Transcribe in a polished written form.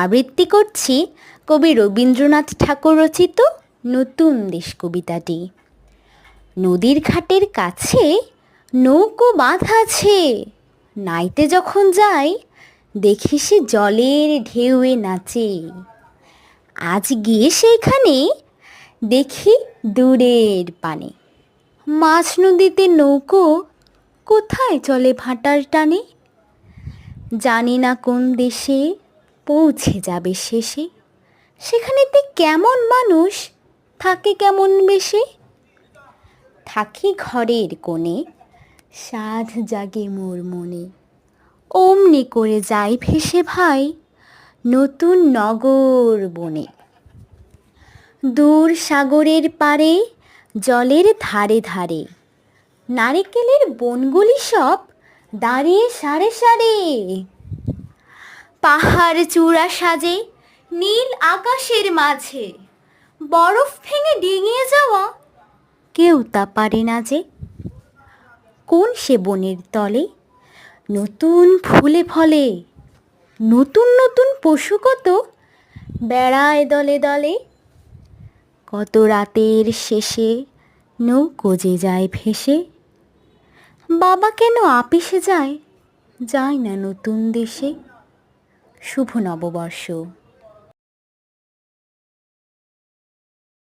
আবৃত্তি করছি কবি রবীন্দ্রনাথ ঠাকুর রচিত নতুন দেশ কবিতাটি। নদীর ঘাটের কাছে নৌকো বাঁধা আছে, নাইতে যখন যাই দেখি সে জলের ঢেউয়ে নাচে। আজ গিয়ে সেইখানে দেখি দূরের পানে মাঝ নদীতে নৌকো কোথায় চলে ভাটার টানে। জানি না কোন দেশে পৌঁছে যাবে শেষে, সেখানেতে কেমন মানুষ থাকে কেমন বেশে। থাকি ঘরের কোণে, সাধ জাগে মোর মনে, অমনি করে যাই ভেসে ভাই নতুন নগর বনে। দূর সাগরের পারে জলের ধারে ধারে নারিকেলের বনগুলি সব দাঁড়িয়ে সারে সারে। পাহাড় চূড়া সাজে নীল আকাশের মাঝে, বরফ ভেঙে ডিঙিয়ে যাওয়া কেউ তা পারে না যে। কোন সে বনের তলে নতুন ফুলে ফলে, নতুন নতুন পশু কত বেড়ায় দলে দলে। কত রাতের শেষে নৌকো যে যায় ভেসে, বাবা কেন আপিসে যায়, যায় না নতুন দেশে। শুভ নববর্ষ।